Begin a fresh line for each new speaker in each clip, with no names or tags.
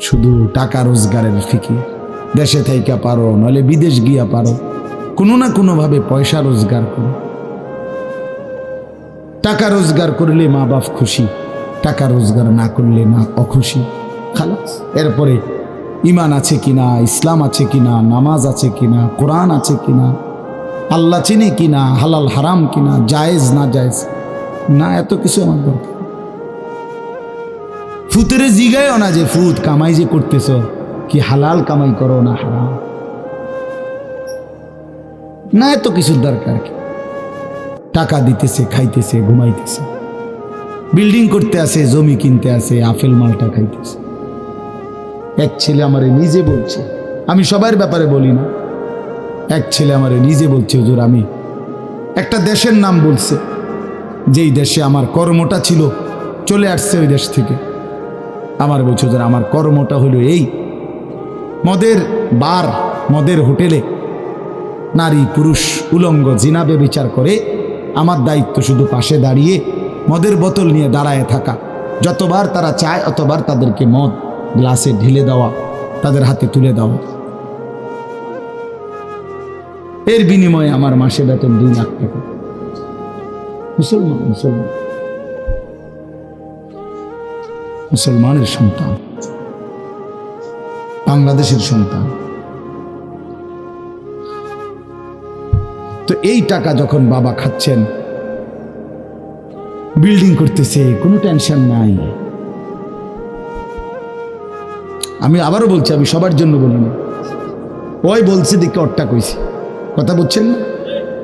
শুধু টাকা রোজগারের ফিকির। দেশে থাইকা পারো, নইলে বিদেশ গিয়া পারো, কোনো না কোনোভাবে পয়সা রোজগার করো। টাকা রোজগার করলে মা বাপ খুশি, টাকা রোজগার না করলে মা অখুশি। খালাস। এরপরে ইমান আছে কিনা, ইসলাম আছে কিনা, নামাজ আছে কিনা, কোরআন আছে কিনা, আল্লাহ চিনি কিনা, হালাল হারাম কিনা, জায়েজ না জায়েজ না, এত কিছু আমার দরকার। ফুতের জিগায়ও না যে ফুত কামাই যে করতেছ কি হালাল কামাই করো না হারাম, না এত কিছুর দরকার কি। টাকা দিতেছে, খাইতেছে, ঘুমাইতেছে, বিল্ডিং করতে আসে, জমি কিনতে আসে, আপেল মালটা খাইতেছে। এক ছেলে আমারে নিজে বলছে, আমি সবার ব্যাপারে বলি না, এক ছেলে আমারে নিজে বলছে, হুজুর আমি একটা দেশের নাম বলছে, যেই দেশে আমার কর্মটা ছিল, চলে আসছে ওই দেশ থেকে। আমার বলছে, হুজুর আমার কর্মটা হলো এই, মদের বার, মদের হোটেলে নারী পুরুষ উলঙ্গ জিনা ব্যভিচার করে, আমার দায়িত্ব শুধু পাশে দাঁড়িয়ে মদের বোতল নিয়ে দাঁড়ায় থাকা, যতবার তারা চায় অতবার তাদেরকে মদ গ্লাসে ঢেলে দেওয়া, তাদের হাতে তুলে দেওয়া। এর বিনিময়ে আমার মাসে বেতন 2 লাখ টাকা। মুসলমান মুসলমান মুসলমানের সন্তান, বাংলাদেশের সন্তান। তো এই টাকা যখন বাবা খাচ্ছেন, বিল্ডিং করতেছে, কোনো টেনশন নাই। আমি আবারও বলছি, আমি সবার জন্য বলি না, ওই বলছে দেখে অট্টা কইছি, কথা বুঝছেন না?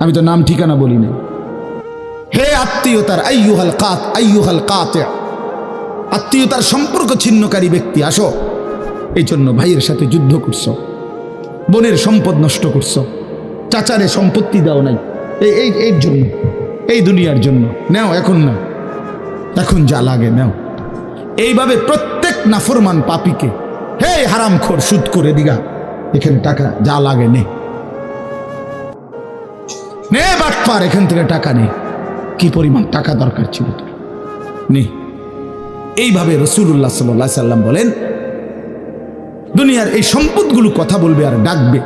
আমি তো নাম ঠিকানা বলি না। হে আত্মীয়তার আইয়ুহাল কাতি, আত্মীয়তার সম্পর্ক ছিন্নকারী ব্যক্তি, আসো। এই জন্য ভাইয়ের সাথে যুদ্ধ করছো, বোনের সম্পদ নষ্ট করছো, চাচারে সম্পত্তি দাও নাই, এই জন্য, এই দুনিয়ার জন্য নাও, এখন না, এখন যা লাগে নাও। এইভাবে প্রত্যেক নাফরমান পাপীকে, হে হারামখোর সুদ করে দিগা, এখানে টাকা যা লাগে নে, নে বাটপার, এখান থেকে টাকা নে, কি পরিমাণ টাকা দরকার ছিল তোর, নে। এইভাবে রাসূলুল্লাহ সাল্লাল্লাহু আলাইহি সাল্লাম বলেন, দুনিয়ার এই সম্পদগুলো কথা বলবে আর ডাকবে,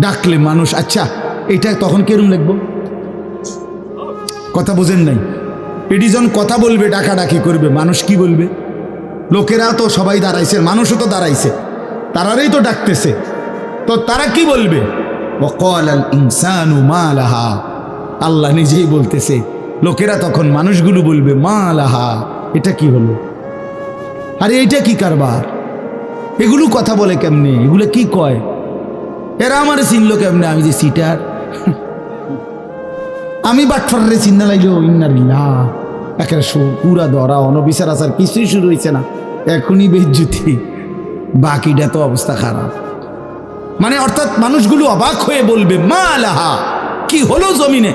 ডাকলে মানুষ, আচ্ছা এটা তখন কেরম লিখবো, কথা বোঝেন নাই? এডিজন কথা বলবে, ডাকাডাকি করবে, মানুষ কি বলবে? লোকেরা তো সবাই দাঁড়াইছে, মানুষও তো দাঁড়াইছে, তারারই তো ডাকতেছে, তো তারা কি বলবে? ওয়াকালাল ইনসানু মা লাহা, আল্লাহ নিজেই বলতেছে, লোকেরা তখন মানুষগুলো বলবে মা লাহা, এটা কি হলো, আরে এইটা কি কারবার, এগুলো কথা বলে কেমনে, এগুলো কি কয়, এরা আমার চিনলো কেমনে, আমি যে সিটার, আমি বাটফারে চিন্তা লাগলো, ইন্নালিল্লাহ, একেবারে পুরা ধরা, অনবিচার আচার কিছুই শুরু হয়েছে না, এখনই বেজ্জুতি, বাকিটা তো অবস্থা খারাপ। মানে অর্থাৎ মানুষগুলো অবাক হয়ে বলবে মা লাহা, কি হলো জমিনে,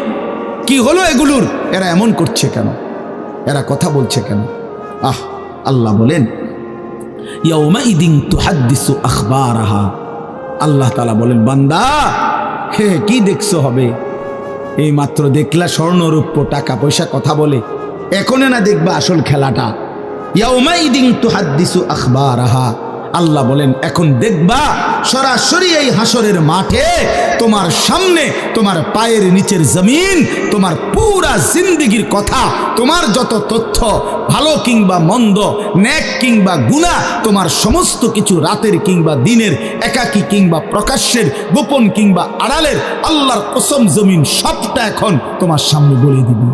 কি হলো এগুলোর, এরা এমন করছে কেন, এরা কথা বলছে কেন? আল্লাহ বলেন ইয়াউমাইদিন তুহাদ্দিসু আখবারাহা, আল্লাহ তাআলা বলেন, বান্দা হে কি দেখছো হবে, এই মাত্র দেখলা স্বর্ণরূপ্য টাকা পয়সা কথা বলে, এখনে না দেখবা আসল খেলাটা। ইয়াউমাইদিন তুহাদ্দিসু আখবারাহা, আল্লাহ বলেন এখন দেখবা সরাসরি এই হাসরের মাঠে তোমার সামনে, তোমার পায়ের নিচের জমিন, তোমার পুরা জিন্দেগির কথা, তোমার যত তথ্য, ভালো কিংবা মন্দ, নেক কিংবা গুনাহ, তোমার সমস্ত কিছু রাতের কিংবা দিনের, একাকী কিংবা প্রকাশ্যের, গোপন কিংবা আড়ালের, আল্লাহর কসম জমিন সবটা এখন তোমার সামনে বলে দিবি।